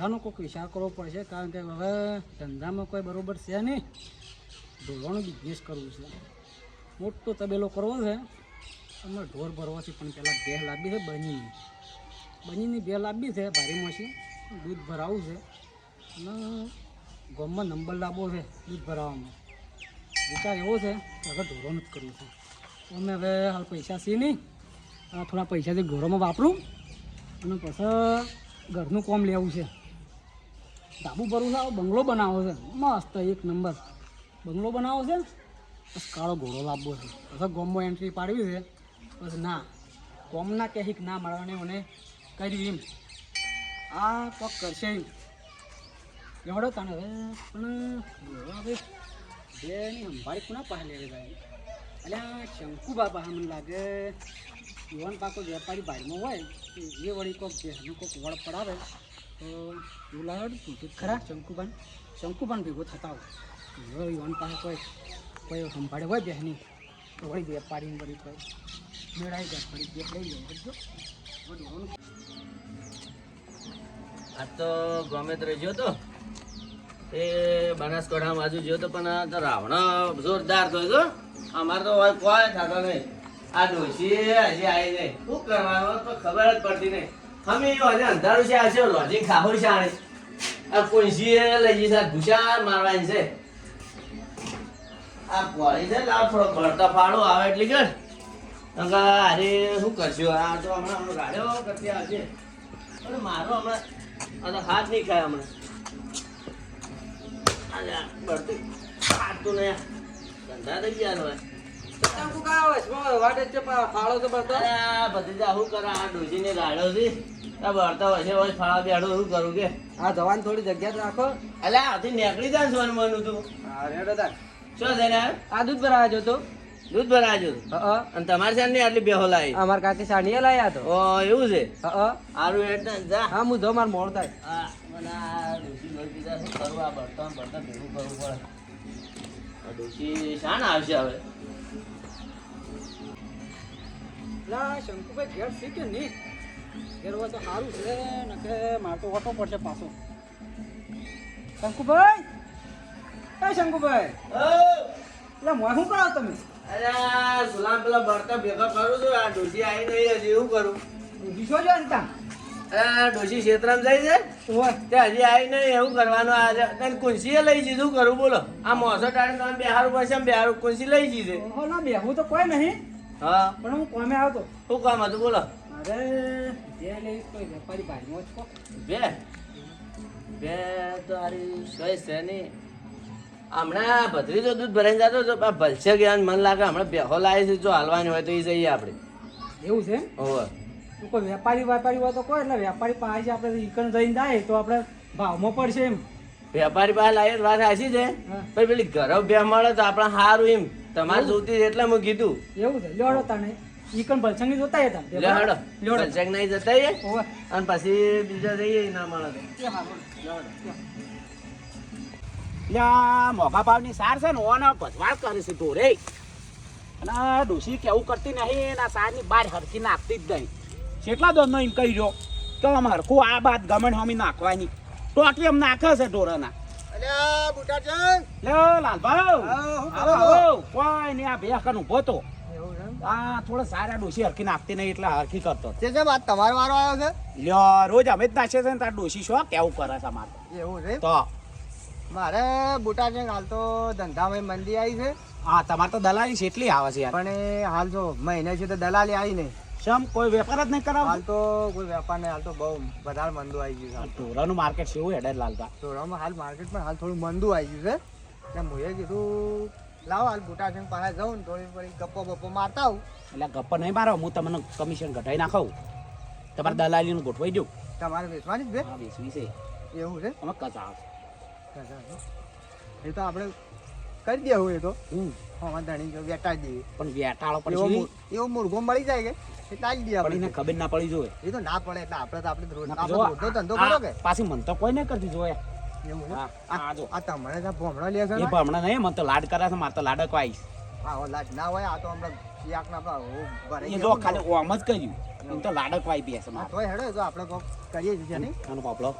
ધંધાનો કોઈક વિચાર કરવો પડશે, કારણ કે હવે ધંધામાં કોઈ બરોબર છે નહીં. ઢોરવાનો બિઝનેસ કરવું છે, મોટો તબેલો કરવો છે. અમારે ઢોર ભરવા છે, પણ પહેલાં ભેળ લાવવી છે બનીની ભેળ લાવવી છે ભારીમાંથી. દૂધ ભરાવવું છે અને ગામમાં નંબર લાવવો છે દૂધ ભરાવામાં. વિચાર એવો છે કે હવે ઢોરોનું જ કરવું છે. અમે હવે હાલ પૈસા છે નહીં, થોડા પૈસાથી ઢોરોમાં વાપરું અને પછી ઘરનું કામ લેવું છે. ધાબુ ભરવું છે, બંગલો બનાવવો છે મસ્ત એક નંબર બંગલો બનાવવો છે. બસ કાળો ઘોડો લાવવો છે, પછી ગામમાં એન્ટ્રી પાડવી છે. બસ ના કોમના કહી ના મારવાને મને કર્યું એમ આ કોક કરશે એમ એવડો તાને હવે. પણ હવે બે ની સંભાળી કોના પાસે લેવી જાય? એટલે શંકુ બાપા મને લાગે યુવાન પાકો વેપારી ભાઈમાં હોય એ વળી કોક જેનું કોક વળ પડાવે તો એવું લાગે તું ખરા શંકુબાન ભેગો થતા હોય યુવાન પાસે કોઈ સંભાળે હોય બેહની તો વળી વેપારી વળી કોઈ મેળાઈ જાય ફરી બે લઈ લે જો. આજ તો ગમે તે રહ્યો તો એ બનાસકાંઠા બાજુ ગયો તો, પણ આ તો રાવણ જોરદાર થયો. અમારે તો કોઈ થતો નહીં. આ ડોશી હજી આવી નહીં, શું કરવાનું તો ખબર જ પડતી નહીં. અમે હજી અંધારું છે, આવશે લોજી ખાવું છે. આને આ કોઈસીએ લઈ જશે, ભૂસા મારવાની છે. આ પોળી છે લાવ થોડો ભરતા ફાળો આવે એટલી કે અરે શું કરશું? આ તો હમણાં ગાડ્યો કરતી આવશે. અરે મારો હમણાં હાથ નહીં ખાય હમણાં. ભરતી ખાતું નહીં, ધંધા થઈ ગયા હવે. ભત્રીજા શું કરે? આ ડોસીને ગાડ્યો છે, આ ભરતા હોય છે ફાળા બેડો શું કરું કે? આ જવાની થોડી જગ્યા રાખો. અલ્યા આથી નીકળી જાય સોન મનું તું. શું થઈને આ દૂધ ભરાવા જતો. દૂધ ભરાવા જતો? અને તમારે છે ને આટલી બેહો લાવી? અમારા કાકી સાડીએ લાયા તો. ઓ એવું છે? સારું હેડ જા. હા હું જો માર મોડ થાય. હા મને આ ડોસી લઈ દીધા. શું કરવું? આ ભરતા ભેગું કરવું પડે. આ ડોસી શાન આવશે હવે? શંકુભાઈ ઘેર છે કે નહીં? ઘેર હોય તો સારું છે ને કે મારે તો ઓટો પડશે પાછો. શંકુભાઈ શંકુભાઈ એટલે મોય શું કરાવો તમે? અરે સુલામ પેલા ભરતા ભેગા કરું છું. આ ડોસી આવી નહીં હજી, એવું કરું? દીશો જો ને ત્યાં. અરે ડોસી ક્ષેત્રમાં જાય છે હોય તે હજી આવી નહીં, એવું કરવાનું. આજે તને કુંસીએ લઈ જઈ, શું કરું બોલો? આ મોસો ટાણે તમે બેહારું પડશે, બેહારું કુંસી લઈ જઈ છે. ના બેહું તો કોઈ નહીં, હા પણ હું કોમે આવતો. શું કામ હતું બોલો? અરે જે લઈશ કોઈ વેપારી ભાઈનો જ કહો. બે તો હારી ચોઈસ છે નહીં. હમણાં ભત્રીજો દૂધ ભરાઈને જતો તો ભલશે ગયા. મને લાગે હમણાં બેહો લાવી છે, જો હાલવાની હોય તો એ જઈએ આપણે. એવું છે? હોવે. કોઈ વેપારી હોય તો કોઈ, એટલે વેપારી પાસે આપણે ઈકણ જઈને જાય તો આપણે ભાવમાં પડશે એમ. વેપારી પાસે લાવી વાત હાસી છે, પણ પેલી ઘર બે મળે તો આપણે સારું એમ. તમારે જોતી એટલે મેં કીધું. એવું છે? લેવડો તાને ઈકણ ભલસંગી જોતા હતા. લેવડો ભલસંગ નહીં જતા અને પછી બીજા જઈએ ના મળે તો મોઘા ભાવની સાર છે ને ઓને ભજવાળ કરે છે ઢોરે. અને ડોસી કેવું કરતી નહીં, આ સારની બહાર હરકી નાખતી જ નહીં. કેટલા દોડનો એમ કહી રહ્યો તો આમ હરખું આ બાદ ગમણ હમી નાખવાની ટોટલી એમ નાખે છે ઢોરાના. લે લાલભાઈ આવો. કોઈ નહીં, આ બે કન ઉભો તો. આ થોડા સારા ડોસી હરકી નાખતી નહીં એટલે હરકી કરતો. તમારો વારો આવ્યો છે? લ્યો રોજ અમે જ નાખીએ છે ને તાર ડોસી શું કેવું કરે છે અમારે એવું છે? તો મારે બુટા છે હાલ તો ધંધામાં મંદી આવી છે. હા તમારે તો દલાલી કેટલી આવે છે યાર? પણ હાલ જો મહિને છે તો દલાલી આવી નહીં. શમ કોઈ વેપાર જ નહીં કરાવ? હાલ તો કોઈ વેપાર નહીં, હાલ તો બહુ વધારે મંદુ આવી ગયું છે. ઢોરાનું માર્કેટ કેવું હેડે લાલતા? ઢોરામાં હાલ માર્કેટમાં હાલ થોડું મંદુ આવી ગયું છે. એટલે મુએ કીધું લાવો હાલ બુટા સિંહ પાસે જાઉં ને થોડી ગપ્પો બપ્પો મારતા આવું. એટલે ગપ્પા નહીં મારો, હું તમને કમિશન ઘટાઈ નાખાવું. તમારે દલાલીનું ગોઠવાઈ દઉં. તમારે વેચવાની જ છે? હા વેચવી છે. એવું છે? અમે કચા એ તો આપણે કરી દેવું. એ તો ધણી વેટાડી દઈએ. પણ વેટાળો પછી એવો મુરઘો મળી જાય કે એટલે આવી દઈએ આપણે. ખબર ના પડી જોઈએ. એ તો ના પડે એટલે આપણે ધંધો કરો કે પાછી મન તો કોઈ નહીં કરતી જોઈએ. એવું છે? આ જો આ તમારે ત્યાં ભમણો લે છે એ ભમણા નહીં, મને તો લાડ કરે છે. મારે તો લાડક આવીશ. હા લાજ ના હોય. આ તો હમણાં યાકના એ જો ખાલી ઓમ જ કર્યું, એમ તો લાડક વાઈ બેસે મારે. તોય હેડો જો આપણે કરીએ છીએ નહીં આનો પાપડો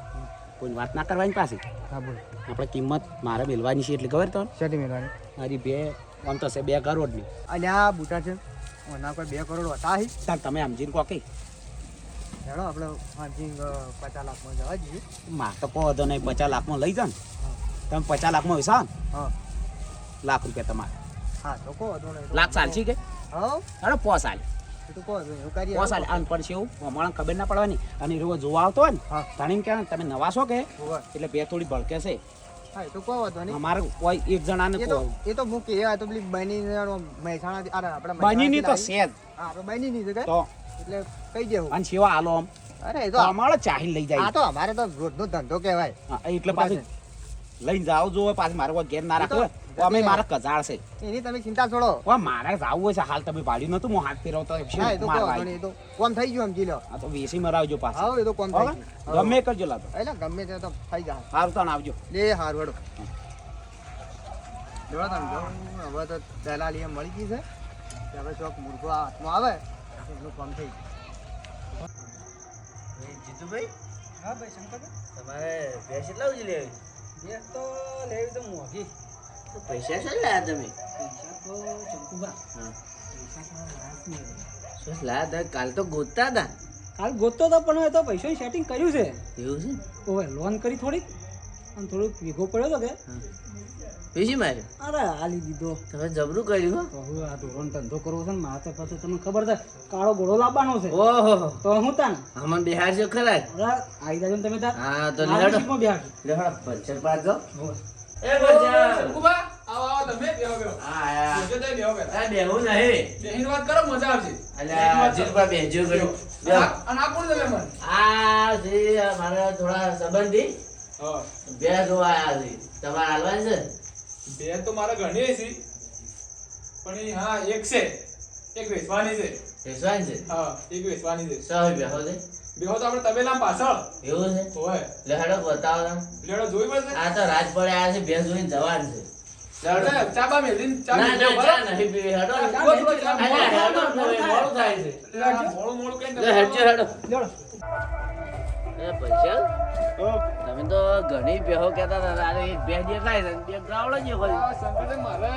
કોઈ વાત ના કરવાની પાછી. હા બોલ આપણે કિંમત મારે મેળવાની છે એટલે ખબર તો શેટી મેળવાની મારી બે આમ તો છે 2 કરોડની. અલ્યા બુટા છે ઓના કોઈ 2 કરોડ હતા હી તાર તમે સમજીને કહો કે હેડો આપણે હાજી 50 લાખમાં જવા જઈએ. માર તો કહો તો નહીં 50 લાખમાં લઈ જાઓ ને તમે 50 લાખમાં વિસા હા લાખ રૂપિયા તમારે હા તો કહો તો નહીં લાખ ચાલશે કે હા અરે 5 સાલ એ તો કહો તો એવું કરીએ 5 સાલ આન પડશે એવું અમારા ખબર ના પડવાની અને રોજ જોવા આવતો હોય ને હા તાણીને કહેવાય તમે નવા છો કે હોવે. એટલે બે થોડી ભડકે છે હા એ તો કહો તો નહીં અમારે કોઈ એક જણાને એ તો મૂકી આ તો પેલી બની મહેસાણા અરે આપણે બનીની તો મહેસાણાથી છે જ હા આપણે બની ની છે તો એટલે કહી દેવું અને સેવા આલો આમ અરે એ તો તો અમારે ચાહીને લઈ જાય આ તો અમારે તો રોજનો ધંધો કહેવાય હા, એટલે પાછું લઈને જાવ જોવે પાછું મારે કોઈ ઘેર ના રાખો તો અમે મારા કજાળ છે એની તમે ચિંતા છોડો મારે જાવું હોય છે હાલ તમે ભાડ્યું નતું હું હાથ ફેરવતો હા એ તો કહો તો નહીં, એ તો કોમ થઈ ગયું સમજી લો આ તો વેસી મરાવજો પાછું હા એ તો કોમ થઈ હવે? ગયું ગમે એ કરજો લાતો એટલે ગમે તે તો થઈ જાય સારું તાણ આવજો લે હાર વડો જોડો તમે જો હવે તો દલાલી એમ મળી ગઈ છે કે હવે ચોક મૂર્ખો આ હાથમાં આવે તો એનું કામ થઈ ગયું. જીતુભાઈ હા ભાઈ શંકરભાઈ તમારે ભેંસ કેટલા ઉજી લેવી ગેસ તો લેવી તો મોંઘી તો પૈસા શું લાયા તમે પૈસા તો ચંકુભા હા પૈસા તો રાસ નહીં હવે. શું લાયા હતા કાલ તો ગોતતા હતા કાલ ગોતતો હતો પણ હવે તો પૈસાની સેટિંગ કર્યું છે એવું છે ઓવે લોન કરી થોડીક અને થોડુંક વીઘો પડ્યો હતો કે પૈસી માર્યો અરે હાલી દીધો તમે જબરું કર્યું હો તો હવે આ ધોરણ ધંધો કરવો છે ને માથે પાછું તમને ખબર છે કાળો ઘોડો લાવવાનો છે ઓહો તો હું તાન આમાં બિહાર છે ખરા જ. અરે આવી જાજો ને તમે તાર હા તો મારી લેડો સીટમાં બેહાડ. લેડો પંચર પાસ દો હોવે. એ પંચર શંકુભા, આવો આવો તમે બેહો બેહો. હા આયા બેહજો તઈ બેહો પહેલા. આ બેહું નહીં બેહીને વાત કરો મજા આવશે. અલ્યા જીતુભા બેહજો કર્યું અને આ કોણ છે મહેમાન? આ જે મારા થોડા સંબંધી હા. બે જોવા આયા છે તમારે હાલવાની છે બે તો મારા ઘણી છે પણ એ હા એક છે એક વેચવાની છે. બેસવાની છે હા એક વેચવાની છે. સૌ બેહો છે બેહો તો આપણે તબેલા પાછળ એવું છે હોય લે હેડો બતાવો તમે લેડો જોઈ પડશે. આ તો રાત પડે આયા છે બે જોઈને જવાન છે લેડો અરે, ચાબા મેલીને ચા ના પીજો, ના બરાબર? ચા નહીં પીવી હેડો ઉભો થો, ચા અલ્યા, હેડો મોડું તમે, થાય. મોડું થાય છે એટલે આ મોડું મોડું કઈ લે હેડજો હેડો લેવડો. એ પૈસા તમે તો ઘણી બેહો કહેતા હતા અરે એક બે દેખાય છે બે ગાવડો જ હોય શંકરભાઈ મારે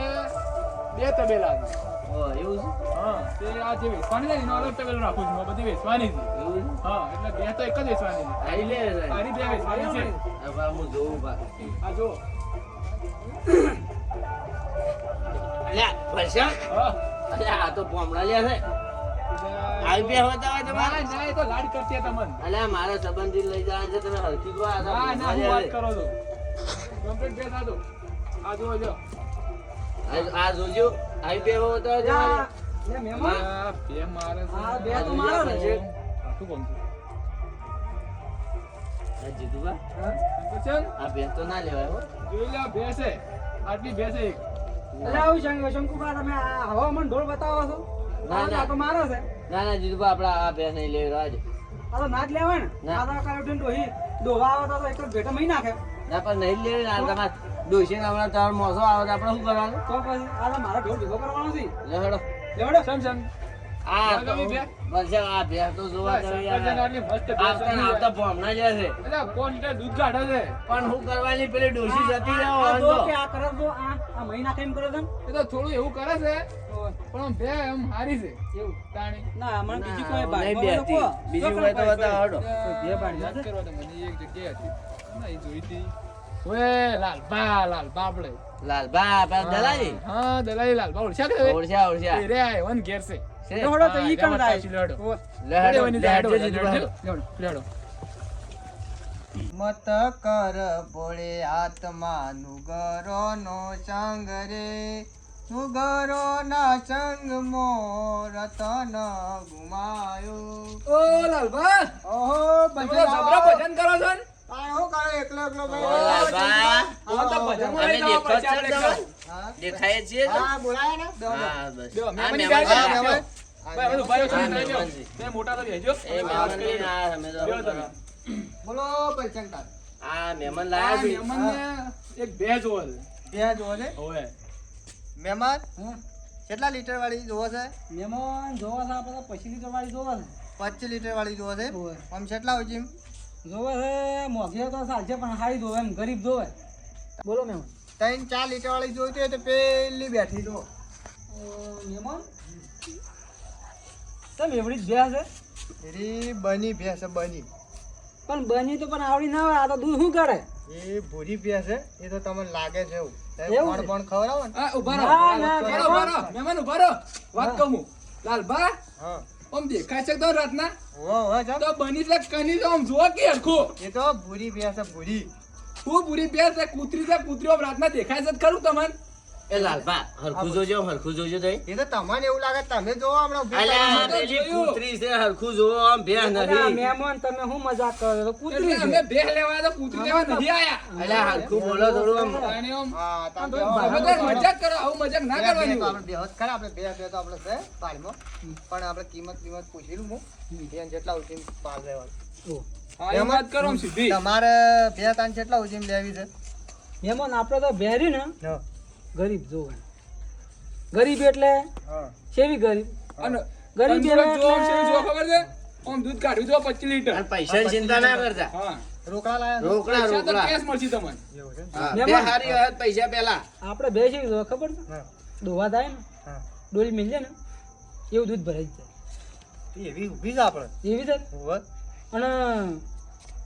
બે તબેલા છે. ઓ એવું છે હા તે આ જે વેચવાની છે ને એનો અલગ તબેલો રાખું છું. આ બધી વેચવાની છે. એવું છે હા એટલે બે તો એક જ વેચવાની છે. આઈ લે આની બે વેચવાની છે. હવે હું જોઉં બાકી આ જો અલ્યા પૈસા હા અલ્યા આ તો પોમડા લે છે આવી બે હોતા હોય તમારે ના ના એ તો લાડ કરતી હતા મન. અલ્યા મારા સંબંધી લઈ જવા છે તમે હલકી કહો આ તો ના ના હું પોમડા વાત લે છે. કરો છો કમ્પ્લીટ બે થાતો આ જો જો આ જોજો આવી બે હોતા હોય જા. તમારે લે મહેમાન. આ બે મારે છે. આ બે આ તો જોજો મારો ને. પછી. શું કોણ છે? આ જીતુભા હા? શંકરચંદ, આ બે તો ના લેવાય હો જોઈ લે આ બે છે આટલી બે છે એક. અરે આવું શંકુભા તમે આ હવામાન ઢોળ બતાવો છો ના, ના. આ તો મારો છે ના ના જીતુભા આપડા આ બે નહીં લેવી રાજ આ તો ના જ લેવાય ને ના. આ તો કાલે ઉઠીને ડોહી દોવા આવે તો એક જ ભેટો મહી નાખે ના પણ નહીં લેવી ના તમારે ડોસી ને હમણાં તમારો મોસો આવે તો આપણે શું કરવાનું તો પછી આ તો મારા ઢોળ ભેગો કરવાનો છે લે હેડો લેવડો. સમ સમ આ તો ગમી બે? બસ આ બે તો જોવા જવી શંકરચંદ આટલી મસ્ત બે આવતા ને છે. આવતા ભોમણા જ છે અલા, કોણ લીટર દૂધ કાઢે છે? પણ હું કરવાની પેલી ડોસી જતી આ રહો જો કે આ કરે જો આ મહી નાખે એમ કરે છે ને? એ તો થોડું એવું કરે છે ઓય, પણ આમ બે એમ હારી છે એવું તાણી. ના મને બીજી કોઈ નહીં બાજુમાં બેસતી લોકો. બીજું તો હોય તો કોઈ- બતાવો હેડો બે બાજુ વાત છે? કરવા દે મને એક જગ્યાએ હતી. ના, એ જોઈ હતી. ઓએ, લાલબા આપણે. લાલબા આપણા દલાલી હા, દલાલી લાલબા ઓળખ્યા કે હવે? ઓળખ્યા ઓળખ્યા એ રે આ એવન ઘેર છે. છે? લેવડો તો ઈ હા, કણ એમાં થાય. પાછી લેવડો. ઓય, લે હેડો લેવડો, લે હેડો લેવડો, જીતુભા હેડો. લેવડો. મત કર ભોળે આત્માનું ગરો નો સંગ રે સુગરો ના સંગ મો રતન ગુમાયો. ઓ લાલબા, ઓહો તમે તો જબરા ભજન કરો છો ને? હું કરે એકલો એકલો ઓ લાલબા આ તો ભજનમાં અમે લઈ જવા દેખો પડશે જ આપણે છો? હા દેખાય જ છીએ તો? હા બોલાય ને હા બસ બેહો, આ મહેમાનની મહેમાન ગાડી છે. રાખજો. ભાઈ, બધું ભાઈઓ હા, સાથે બેહો. મહેમાન છે. બે મોટા તો બેહજો. એ મહેમાન લઈને આયા અમે તો બેહો શું તમે. કરવા? બોલો પૈસા આ મહેમાન આ લાયા છે મહેમાનને એક બે જોવો છે. ત્યાં જોવો છે ઓવે. મહેમાન હા. કેટલા લીટર વાળી જોવો છે મહેમાન જોવા છે આપણે તો 25 લીટર વાળી જોવા છે 25 લીટર વાળી જોવો છે ઓય. આમ કેટલા હોય છે જોવે છે મોઘી તો ચાલશે પણ સારી જોવે એમ ગરીબ જોવે બોલો મહેમાન 3-4 લીટર વાળી જોઈતી હોય તો પેલી બેઠી જો મહેમાન તમે એવડી જ ભેંસ છે એરી બની ભેંસ છે બની પણ બની તો પણ આવડી ના હોય આ તો દૂધ શું કરે એ ભૂરી ભેંસ છે એ તો તમને લાગે છે એવું એવું પણ ખવડાવો ને આ ઉભા રહો ના, ના, ઉભા રહો મહેમાન ઉભા રહો વાત કહું હું. લાલભા હા આમ દેખાય છે તો રાતના હો જામ તો બની છે કની તો આમ જુઓ કે હરખું એ તો ભૂરી ભેંસ છે ભૂરી હું પૂરી પેર છે કૂતરી આમ રાતના દેખાય છે જ ખરું તમને એ લાલભા હરખું જોજો તઈ એ તો તમને એવું લાગે તમે જોવો હમણાં ઊભી અલ્યા કરીને. તો પેલી જોયું. કૂતરી છે હરખું જોવો આમ ભેંસ અલા, નથી મહેમાન તમે શું મજાક કરો છો? કૂતરી એટલે છે. અમે ભેહ લેવા તો કૂતરી લેવા નથી આયા અલ્યા હરખું બોલો થોડું આમ અને આમ હા તમે તો બેહો. તમે તો મજાક કરો આવું મજાક ના બે કરવાની તો હોય. આપણે બેહો જ ખરા, આપણે બે તો આપણે છે પાળમાં. પણ આપણે કિંમત પૂછી લઉં હું બેન જેટલા ઉચીને પાળ લેવાનું ઓહ. હા, એ વાત કરો આમ સીધી તમારે બે તાન જેટલા ઉચીને લેવી છે મહેમાન આપણે તો બેરી ને હા ગરીબ જોવે ગરીબ એટલે હા કેવી ગરીબ અને ગરીબ તંદુરસ્ત જો આમ એટલે- શેરી જો ખબર છે આમ દૂધ કાઢ્યું જો 25 લીટર અને પૈસાની ચિંતા ના કરતા હા રોકડા લાયા છે? રોકડા પૈસા તો રોકડા કેશ મળશે તમને એવું છે ને? હા, મહેમાન. બે હારી હોય તો પૈસા પેલા આપણે બે છે ખબર છે હા દોવા થાય ને હા ડોલી મિલજે ને એવું દૂધ ભરાઈ જ જાય એવી ઊભી છે આપણે એવી છે હોવે. અને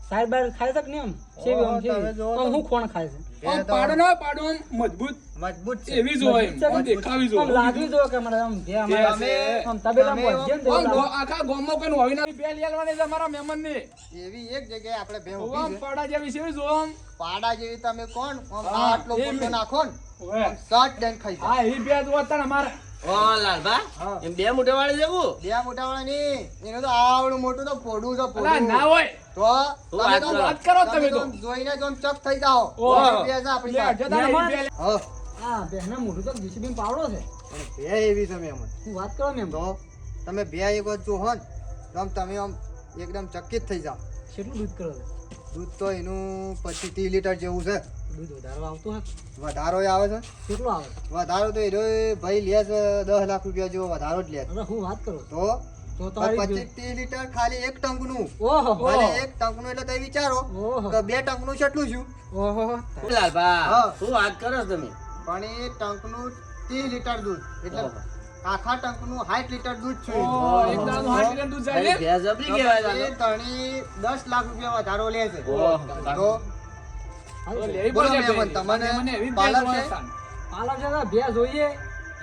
સાહેબ બાર ખાય છે કે નહીં આમ સેવી આમ ઓહો, તમે સેવી જોવો આમ તો. હું કોણ ખાય છે બે આમ તો પાડો ના પાડો આમ મજબૂત મજબૂત છે એવી જો એમ આમ દેખાવી જો આમ લાગવી જો કે મને આમ બે બે અમારા છે. આમ તબેલા તમે માં જેમ આમ દેવા આખા ગામમાં કોઈ હોય ના બે લેવાની છે અમારા મહેમાન ને એવી એક જગ્યાએ આપણે બે આમ ઊભી છે પાડા જેવી છે જો આમ પાડા જેવી તમે કોણ આમ હા, આટલો એ પોટલો મેં. નાખો ને ઓવે. શર્ટ ડેન ખાઈ જાય હા એ બે જો હતા ને અમારા ઓ લાલભા હા. એમ બે મોટા વાળી જવું બે મોટા વાળા ની એનું તો આવડું મોટું તો ફોડું છે અલા, ફોડું ના હોય તો હું તમે વાત તો કરો. વાત કરો તમે તો આમ જોઈને જ આમ ચક થઈ જાઓ ઓહો. બે છે આપણી લે, પાસે. જતા રહે, મહેમાન. બે લે. હા હા બેના મોઢું તો જીસીબી પાવડો છે પણ બે એવી છે મહેમાન હું વાત કરો ને એમ તો તમે બે એક વાર જોહો ને તો આમ તમે આમ એકદમ ચકિત થઈ જાઓ કેટલું દૂધ કરો છો? દૂધ તો એનું 25-30 લીટર જેવું છે દૂધ વધારો આવતું હશે વધારો આવે છે કેટલું આવે વધારો તો એનો ભાઈ લે છે 10 લાખ રૂપિયા જેવો વધારો જ લે છે અરે હું વાત કરું તો તો તમારી 25-30 લીટર ખાલી એક ટંકનું ઓહો ખાલી એક ટંકનું એટલે તમે વિચારો ઓહો કે બે ટંકનું કેટલું છું ઓહો લાલભા હા. શું વાત કરો છો તમે પણ એ ટંકનું 30 લીટર દૂધ એટલે ઓહો. આખા ટંકનું 60 લીટર દૂધ છે ઓહો, એક દાડો 8 લીટર દૂધ જાય ખાલી લે. ભેંસ જબરી કહેવાય એ તણી 10 લાખ રૂપિયા વધારો લે છે ઓહો. તો તો લેવી બોલો પડશે મહેમાન, ભાઈ. તમને મને એવી જ પાલક ભેંસ છે? જોવા હતા. પાલક છે ભેંસ જોઈએ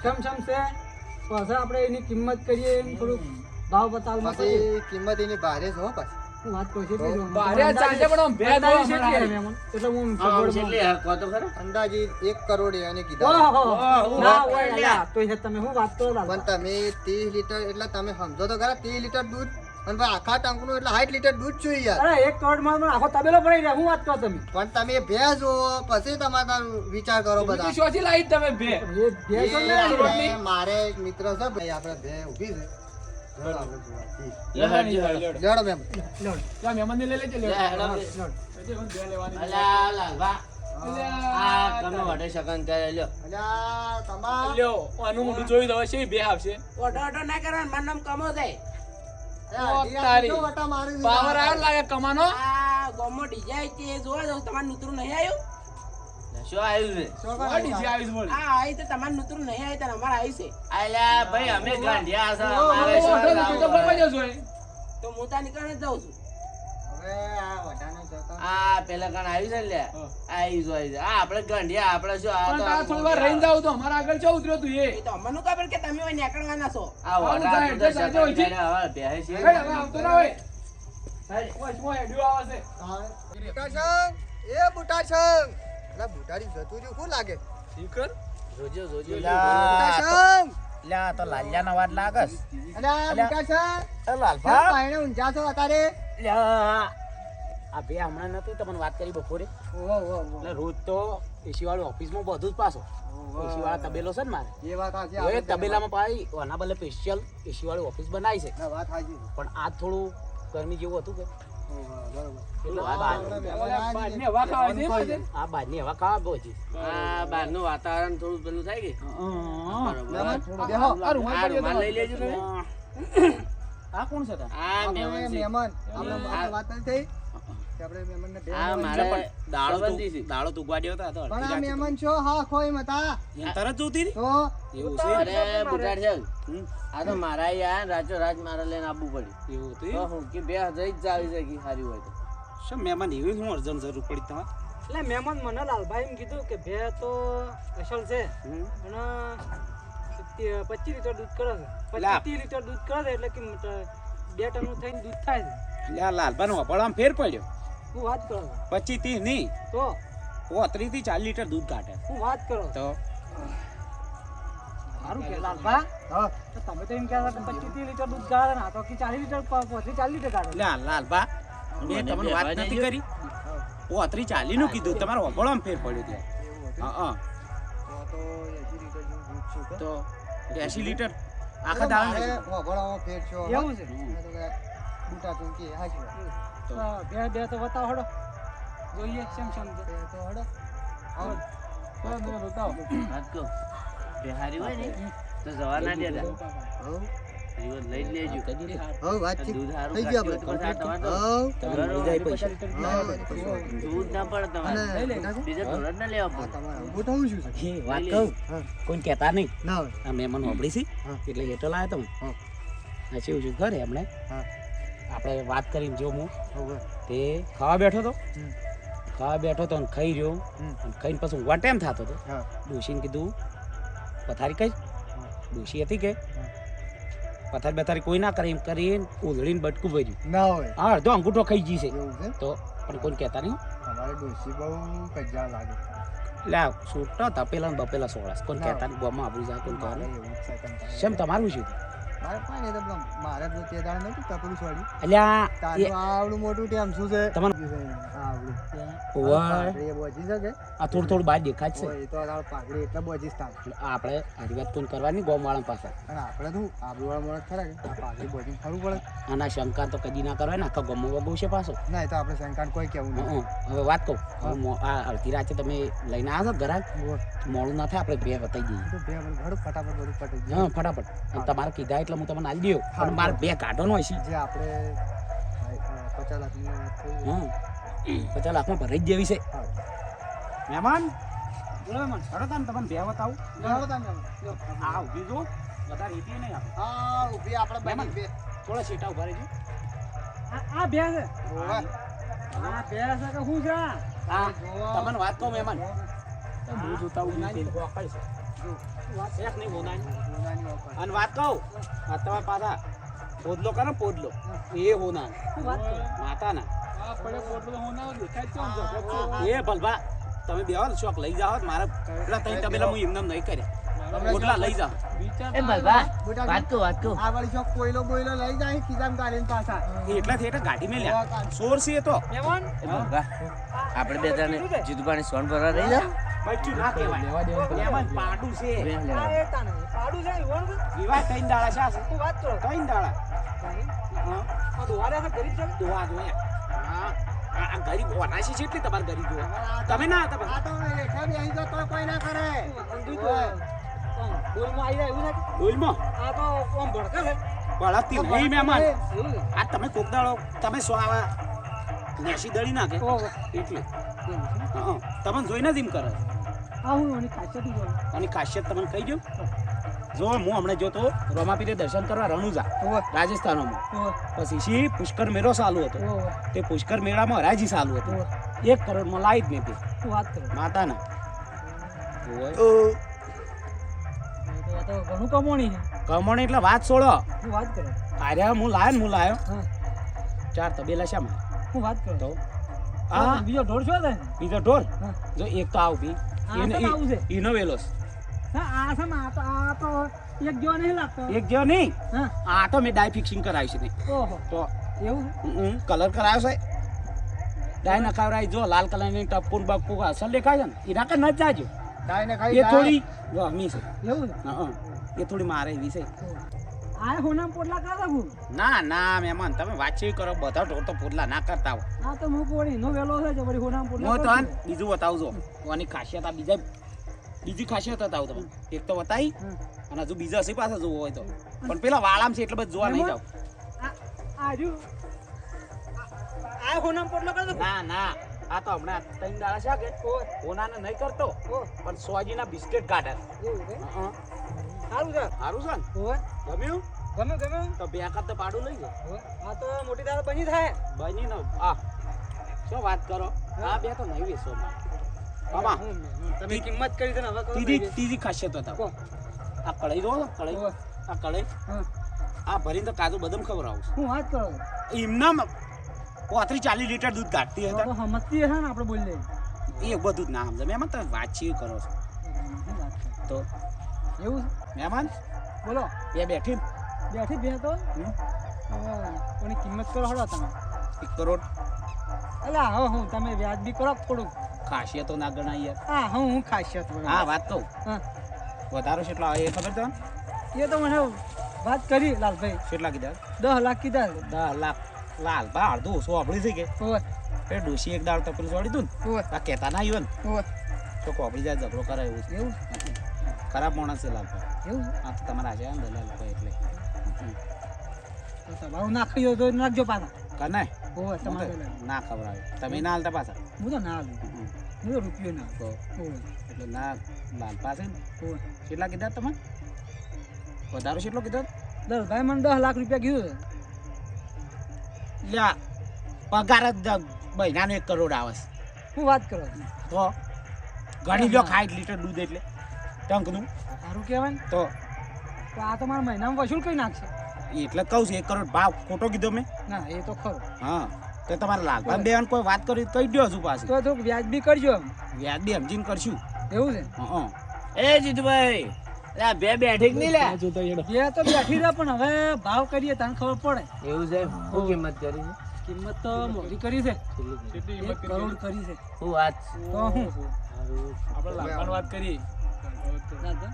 સમ છે પાછા આપણે એની કિંમત કરીએ એમ થોડુંક ભાવ બતાવમાં કરીએ પછી કિંમત એની ભારે છે હો પાછી હું વાત કરું છું એટલી જ. ભારે જ ચાલશે પણ આમ ભેંસ જોવા અંદાજે કેટલી મળે. હે મહેમાન? એટલે હું આમ સગવડમાં- કેટલી હે? કહો તો ખરા. અંદાજિત 1 કરોડ એને કીધા ઓહો, ઓહો, ના ઓહો, હોય લ્યા. અલ્યા, તો એ તમે શું વાત કરો લાલ? પણ તમે 30 લીટર એટલે તમે સમજો તો ખરા 30 લીટર દૂધ અને ભાઈ આખા ટંકનું એટલે 60 લીટર દૂધ છું યાર અરે 1 કરોડમાં પણ આખો તબેલો પડી જાય હું વાત કરો તમે પણ તમે ભેંસ જોવો પછી તમારે વિચાર કરો બધા બીજું શોથી લાવી તમે ભેંસ? એ ભેંસો એ ને આપણે- મારે એક મિત્ર છે ભાઈ આપણે બે ઊભી છે જોડો આપણે જોવા. લે, હેડજો, હેડજો. જોડો મેમ લોડ, ત્યાં મહેમાનને લઈ લેજે, લે. લે, હેડો. લોડ. હજી મને ભેંસ લેવાની છે. અલા, લાલભા. અલ્યા, આ તમે વાટે શકન કરે લ્યો. અલ્યા તમાર લ્યો, આનું મોઢું જોઈ દો, હવે શી ભેંસ આવશે? અલ્યા, ઓ તારી. કેટલો વટા મારી છે? પાવર આવ્યો લાગે કમાનો? શું આવ્યું છે? શું કરો? આ ડીજે આવીશ બોલ. અલ્યા, ભાઈ અમે ગાંઠિયા છે. ઓ, અમારે ઓ, શું ઓ, તો લાવવું કમાઈ હોય? જશો એ. હવે આ વટાનો જતો આ પેલા કાન આવ્યું છે ને લે. હા. આવી જો આવી જો. આ આપણે ગાંઠિયા આપણે શું આ પણ તો તાર થોડી વાર રહીને જાવ તો અમારા આગળ ચા ઉતર્યો તું એ? આ આવું વાટા જાય, તું તો જાય, શકન જાય, કરે. હવે બેહે છે. હેડ, હવે આવતો ના હોય. ઓય, ઓય, હેડ્યું આવે છે. બુટાસંગ એ બુટાસંગ અલા બુટાડી જતું રહ્યું શું લાગે જોજો જોજો બુટાસંગ લ્યા તો લાલ્યાના વાત લાગસ અલા બુટાસંગ લાલભા પાણે ઊંઝા છો અત્યારે લ્યા આ બે હમણાં નતું તમને વાત કરી બપોરે ઓહો ઓહો એટલે રોજ તો એસી વાળી ઓફિસમાં બધું જ પાછો એસી વાળા તબેલો છે ને મારે એ વાત સાચી એ આપણે તબેલામાં પાછી આના બદલે સ્પેશિયલ એસી વાળી ઓફિસ બનાવી છે ના, વાત સાચી પણ આજ થોડું ગરમી જેવું હતું કે ઓહો, બરોબર એટલે આ બહાર- ઓલા બાજને હવા ખાવા દે એમ છે. આ બાજની હવા ખાવા બહુ હતી આ બહારનું વાતાવરણ થોડું પેલું થાય કે બરોબર. બેહો. આ રૂમાલ આ પડી રૂમાલ હતો. લઈ લેજો તમે. આ કોણ છે તાર? આ આપણે મહેમાન છે. મહેમાન આપણે વાત નથી થઈ કે આપણે મહેમાનને બે આ મહેમાન મારે છે. દાડો સંબંધી છે. દાડો તુગવા દ્યો તા તો પણ આ અડધી મહેમાન છો હા ખોઈ મતા રાત તરત જોતી હતી? તો એવું છે અરે બુટાડ છે હમ, આ તો મારા યાર રાચો રાત મારે લઈને આવવું પડ્યું એવું હતું તો એમ? હું કે 2000 જ આવી શકે સારી હોય તો શું મહેમાન એવી શું અર્જન્ટ જરૂર પડી તમારે? એટલે મહેમાન મને લાલભાઈ એમ કીધું કે ભે તો અસલ છે હમ. અને 25 લીટર દૂધ કરે છે લા. 25 લીટર દૂધ કરે છે એટલે કે 2 ટનનું થઈને દૂધ થાય છે એટલે આ લાલભાનો વપરામ ફેર પડ્યો હું વાત કરો છો 25 30 નહીં તો 35 થી 40 લીટર દૂધ કાઢે હું વાત કરો છો. તો સારું કે લાલભા હા તો તમે તો એમ કહેતા કે 25 લીટર દૂધ કાઢે ને આ તો કે 40 લીટર 40 લીટર કાઢે એટલે આ લાલભા મેં મને તમને વાત બેહવા નથી દેજો. કરી 35 40 નું કીધું તમારો વપરામ ફેર પડ્યો ત્યાં એવું હતું. હા તો 80 લીટર જેવું દૂધ છે કે? તો 80 લીટર આખા એટલે દાડા મારે નથી. વભળાવો ફેર છો એવું છે હમ. આ તો કદાચ બુટા ચૂંકી હાચી વાત. બે બે તો બતાવો હડો જોઈએ શેમ શેમ છે એ તો હડો આવો. બતાવો વાત કહું બિહારી હોય ને તો જવા ના દેતા હઉ. જીવન લઈ જ લેજો હઉ, વાતચીત દૂધ સારું થઈ ગયું કાઢ્યું હોય તો આપણે. પછી આ તમારે તો હઉ. તમે લઈ જાય પૈસા હઉ. દૂધ ના પડે તમારે અને લઈ લે. બીજા ધોરણ ના લેવા આ પડે તમારે બુટા હું શું છે? એ વાત કહું હા. કોઈ કહેતા નહીં ના હોય. આ મહેમાન હોબળી છે હા. એટલે હેઠળ આવ્યો તમે હા. આ શું છે ઘરે એમણે હા. આપણે વાત કરીને જો હું હવે. તે ખાવા બેઠો તો હમ. ખાવા બેઠો તો અને ખાઈ રહ્યો હમ. અને ખાઈને પછી ઊંઘવા ટાઈમ થતો હતો હા. ડોશીને કીધું પથારી કઈ ડોશી હતી કે પથારી બથારી કોઈ ના કરે એમ કરીને ઉધળીને બટકું ભર્યું ના હોય. હા અડધો અંગૂઠો ખાઈ ગઈ છે એવું છે? તો પણ કોઈ કહેતા નહીં તમારે ડોશી બહુ કજ્જા લાગે. એટલે આ છૂટા તપેલા ને બપેલા સોળાસ કોઈ ના. કહેતા નહીં ગોમાં આપણી જાય કોઈ મારે કહે એવું જ છે કંટાળો. શેમ તમારું શું મારે કોઈ નહીં તો પેલા મારે તો તે દાડે નહોતું તપેલું છોડ્યું. એટલે આ તારું આવડું મોટું ટેમ શું છે? તમારું- આવડું. ઓવા પાઘડી એ બોજી છે કે? આ થોડું થોડું બહાર દેખાય જ છે ઓય, એ તો તારું પાઘડી એટલે બોજી જ થાય. એટલે આપણે આરી વાત કોઈ કરવાની ગોમવાળા પાસે અને આપણે તો આબરૂવાળા માણસ ખરા કે આ પાઘડી બોજીને ફરવું પડે. આના શંકા તો કદી ના કરવાય ને આખા ગમો વગવું છે પાછો ના એ તો આપણે શંકાને કોઈ કહેવું નહીં. હવે વાત કહું હવે આ અડધી રાતે તમે લઈને આવ્યા છો ઘરાક ઓય, મોડું ના થાય આપણે બે બતાવી દઈએ એ તો બે મને ઘણું ફટાફટ બધું પટી ગયું. હા ફટાફટ અને તમારે કીધા એટલે હું તમને આલી દઉં પણ મારે બે કાઢવાનો હોય છે જે આપણે 50 લાખની વાત થઈ. હા 50 લાખમાં ભરાઈ જ જેવી છે હા. મહેમાન મહેમાન ખરો તમે તમને બે બતાવું જાણો તમે. આ ઊભી જો વધારે હીટી નહીં આપણે હા, ઊભી આપણે મહેમાન. બની બે. થોડા સીટા ઉભા રહેજો આ બે છે ઓવે. આ બે છે કે શું છે હા જોવા. તમને વાત કહું મહેમાન હા. હું જોતા હું નાની ગોકળ છે જો, વાત એક નહીં હોનાની સોનાની ઓફર. અને વાત કહું આ તમારા પાછા પોદલો કરે ને પોદલો એ હોના શું વાત કરો માતાના આ પડે પોટલો હોના દેખાય છે આમ જગત છે. એ ભલભા તમે બેહો ને શોખ લઈ જાઓ મારે પેલા ત્રણ તબેલા હું એમને નહીં કર્યા પોટલા લઈ જાઓ વિચાર એ ભલભા બેટા, વાત કહું આ વાળી ચોક કોયલો બોયલો લઈ જાય ખિજામ કાઢીને પાછા. એ એટલાથી એટલે ગાડી મેં લ્યા સોર છે એ તો મહેમાન એ ભલભા આપણે બે જણે જીતુભાઈ સોન ભરવા રહી જા બચ્ચું ના કહેવાય મહેમાન પાડું છે આ એ તાને પાડું છે ઈવણ છે વિવાહ ત્રણ દાડા છે આ છે. શું વાત કરો ત્રણ દાડા હા આ દોવારે છે ગરીબ છે દોવા જોયા હા આ ગરીબ હોના છે એટલી તમારે ગરીબ જોવા તમે ના હતા આ તો રેખા બેહી ગયો તો કોઈ ના કરે. અંધું તો બોલમાં આવી જાય એવું છે ડોલમાં આ તો આમ ભડકે છે ભળકતી નહીં મહેમાન એવું છે આ તમે કોક દાડો તમે સો આવા નેસી દળી નાખે ઓહો એટલે હા તમને જોઈને જ એમ કરે આ હું એની ખાસિયત જોઉં અને ખાસિયત તમને કહી દઉં જો હું હમણાં જોતો રોમાપીરે દર્શન કરવા રણુજા ઓહો રાજસ્થાનમાં ઓહો પછી શી પુષ્કર મેળો ચાલુ હતો ઓહો તે પુષ્કર મેળામાં હરાજી ચાલુ હતી 1 કરોડમાં લાવી જ મેં તે શું વાત કરો માતાના આ તો ઘણું કમાણી છે કમણ એટલે વાત છોડો શું વાત કરો આર્યા હું લાયો હા 4 તબેલા છે મારે શું વાત કરો તો આ બીજો ઢોર છો ને બીજો ઢોર હા. જો એક તો આવ બી આ તો આવું છે ઈનો વેલો છે. હા આ છે ને આ તો એક જેવો નહીં લાગતો એક જેવો નહીં હા આ તો મેં ડાય ફિક્સિંગ કરાવી છે તે. ઓહો તો એવું કલર કરાયો છે ડાય નખાવરાઈ જો લાલ કલરની ટપકુન બપકુ અસલ દેખાય છે ને એના કે ન જ જાજો ડાયને એ ખાઈ થોડી ગમી છે એવું છે હા એ થોડી મારે એવી છે આ હોનામ પોટલા કાઢા હું ના ના મહેમાન તમે વાતચીત કરો બધા ઢોર તો પોટલા ના કરતા હો આ તો હું પોડી નો વેલો છે વળી હોનામ પોટલા હું તો આન કરશું. બીજું બતાવજો આની ખાસિયત આ બીજી ખાસિયત બતાવું તમે એક તો બતાવી હા. અને હજુ બીજા હશે પાછા જોવો હોય તો પણ પેલા વાળામ છે એટલે બધું જોવા નહીં જાવ આજુ આ હોનામ પોટલો કર દો. ના ના આ તો હમણાં 3 દાડા છે કે હોનાને નહીં કરતો પણ સોજીના બિસ્કિટ કાઢે એવું છે હં. સારું છે સારું છે ને ઓય ગમ્યું ગમે તો બે કાપ તો પાડું લઈ જાય ઓય આ તો મોટી દાળ બની થાય બની ને આ શું વાત કરો આ બે તો નહીં વેચો બાબા તમે કિંમત કરી દે ને હવે કહો ત્રીજી ખાસિયત હતા કહો. આ કઢાઈ જો કઢાઈ ઓય. આ કઢાઈ હા. આ ભરીને તો કાજુ બદામ ખવડાવું હું વાત કરો એમના 35-40 લીટર દૂધ કાઢતી હતા તો સમજતી હે ને આપણે બોલી લઈએ એ બધું જ ના સમજે મહેમાન તમે વાતચીત કરો છો શું વાત છે? તો એવું છે મહેમાન બોલો બે બેઠી બેઠી બે તો હમ. કોની કિંમત કરો હળો તમે 1 કરોડ અલા હા હું તમે વ્યાજબી કરો થોડુંક ખાસિયતો ના ગણાય યાર હા હું ખાસિયત બોલું. હા વાત તો હા વધારો કેટલો આવે એ ખબર તો એ તો મને વાત કરી લાલભાઈ કેટલા કીધા 10 લાખ કીધા 10 લાખ લાલ બા અડધો ઓછો આપણી છે કે ઓય એ ડોશી એક દાળ તપરી છોડી દઉં ને ઓય આ કહેતા ના આવ્યો ને ઓય તો કોપડી જાય ઝઘડો કરાય એવું છે એવું ખરાબ માણસ છે લાલભાઈ એવું આ તો તમારા છે ને દલાલ ભાઈ એટલે તો તમારું નાખ્યો તો નાખજો પાછા કનાય ઓય તમારે ના ખવડાવે તમે ના હાલતા પાછા હું તો ના લઉં હું તો રૂપિયો ના તો ઓય એટલે ના લાલ પાસે ને ઓય કેટલા કીધા તમે વધારો કેટલો કીધો ભાઈ મને 10 લાખ રૂપિયા કીધું લ્યા પગાર જ મહિનાનો 1 કરોડ આવે છે હું વાત કરો તો ઘણી લો 60 લીટર દૂધ એટલે ટંકનું સારું કહેવાય ને તો તો આ તો મારા મહિનામાં વસૂલ કરી નાખશે એટલે કહું છું 1 કરોડ ભાવ ખોટો કીધો મેં ના એ તો ખરું હા તો તમારે લાલભાઈ બેન કોઈ વાત કરી કહી દો હજુ પાછું તો થોડુંક વ્યાજબી કરજો વ્યાજ બી સમજીને કરશું એવું છે હા એ જીતુભાઈ લે બે બેઠી કે નહીં લે બે તો બેઠી રહે પણ હવે ભાવ કરીએ તને ખબર પડે એવું છે શું કિંમત કરી છે કિંમત તો મોટી કરી છે કેટલી 1 કરોડ કરી છે શું વાત છે? તો હું આપણે લાલભાઈ વાત કરીએ દાદા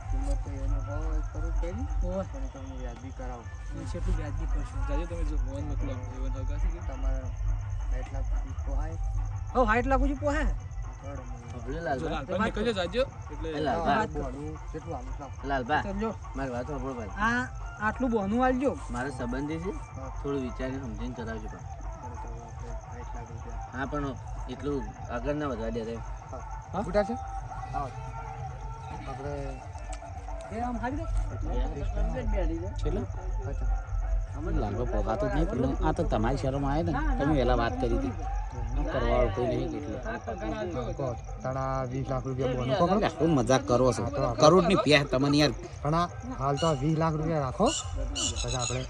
કિંમત તો એનો ભાવ 1 કરોડ કરી ઓય પણ તમને વ્યાજબી કરાવો કેટલું વ્યાજબી કરશો જાજો તમે જો ફોન મોકલો એવન હગા છે કે તમારે 60 લાખ પોહાય હવે 60 લાખ સુધી પોહે સાંભળ્યું જો લાલભા? લાલભાઈ નીકળજો જાજો એટલે એ લાલભા, બોનું કેટલું આલું લાવ લાલભા, સમજો મારી વાત સાંભળો ભાઈ. આ આટલું બોનું આલજો મારો સંબંધી છે થોડું વિચારીને સમજીને કરાવજો પણ. હા પણ એટલું આગળ ના વધવા દે રે. ફૂટા છે આવો આપણે એ આમ હારી દે લાલભાઈ પોગાતો જ નહીં પેલું આ તો તમારી શરમ આવે ને તમે વહેલા વાત કરી હતી કરવા કોઈ નહીં એટલે તારા 20 લાખ રૂપિયા બોનું પકડો શું મજાક કરો છો કરોડ ની પ્યા તમને યાર પણ હાલ તો 20 લાખ રૂપિયા રાખો પછી આપણે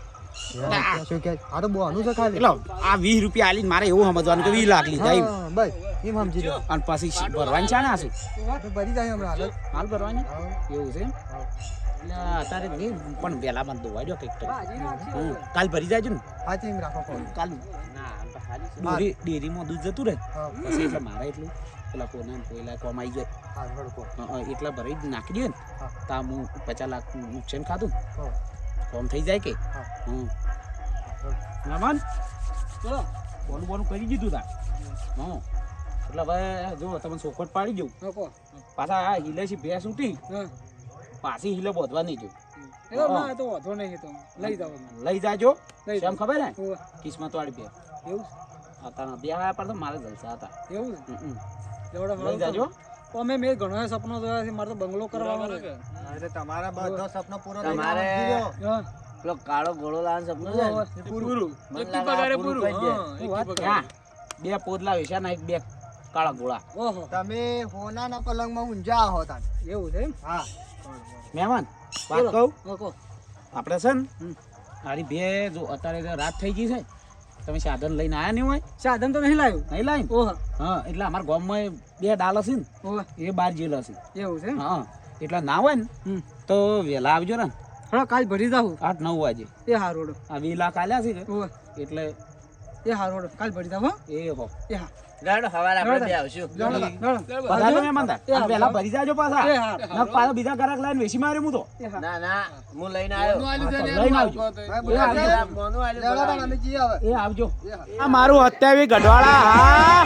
શું કે આ તો બોનું છે ખાલી એટલે આ 20 રૂપિયા આલીને મારે એવું સમજવાનું કે 20 લાખ લીધા એમ હા બસ એમ સમજી લો અને પછી ભરવાની છે ને આ શું તો ભરી જાય હમણાં હાલ હાલ ભરવાની એવું છે એમ? એટલે અત્યારે નહીં પણ વહેલા મને દોવા દો કંઈક તો કાલ ભરી જાજો ને હા એમ રાખો ફોન કાલ ડેરીમાં દૂધ જતું રહે પછી એટલે મારે એટલું પેલા કોના કોયલા કમાઈ જાય હા હડકો એટલા ભરી જ નાખી દે ને હા. તો હું 50 લાખ નુકસાન ખાધું હા કોમ થઈ જાય કે હા. મહેમાન ચલો બોનું કરી દીધું તા હા એટલે હવે જો તમે ચોખવટ પાડી દઉં નકો પાછા આ હિલે છે ભેંસ ઉઠી હા પાછી હિલે બોધવા નહીં જો એ તો ના એ તો વાંધો નહીં એ તો લઈ જાવ લઈ જાજો લઈ કેમ ખબર ને ઓય કિસ્મત વાળી બે એવું હતા બે આયા પર તો મારે જલસા હતા છે એવું છે લેવડો લઈ જાજો અમે મેં ઘણો સપનો જોયા છે મારે તો બંગલો કરવાનો છે એટલે તમારા બધો સપનો પૂરો તમારે હા પેલો કાળો ઘોડો લાવવાનું સપનું છે ને? પૂરું મને એક લાગે પગારે આ પૂરું પૂરું થઈ જાય. હા એક વાત પગારે બે પોદલા વેચ્યા ને એક બે કાળા ગોળા ઓહો તમે હોનાના પલંગમાં ઊંઝા હો તા એવું છે એમ હા મહેમાન વાત બોલો. કહું નકો આપણે છે ને આરી બે જો અત્યારે તો રાત થઈ ગઈ છે તમે સાધન લઈને આયા નહીં હોય સાધન તો નહીં લાવ્યું નહીં લાઈન ઓહો હા એટલે અમારા ગામમાં બે ડાલ હશે ને ઓહો એ 12 જેલ હશે એવું છે એમ? હા એટલે ના હોય ને તો વહેલા આવજો ને હા કાલ ભરી જાઉં 8-9 વાગે એ હારોડો આ 20 લાખ આલ્યા છે ને ઓહો એટલે એ હારોડો કાલ ભરી જાવ હો એ હો એ હા ગાડો સવારે આપણે બે આવશું લડો પધારો મહેમાન તા. અને વહેલા ભરી જાજો પાછા એ હા ન પાછા બીજા ગ્રાહક લાઈન વેચી માર્યો હું તો એ હા ના ના હું લઈને આવ્યો લઈને આવજો મોનું આલ્યું લેવડા પણ અમે જઈએ હવે એ આવજો એ હા આ મારું 27 ગઢવાળા હા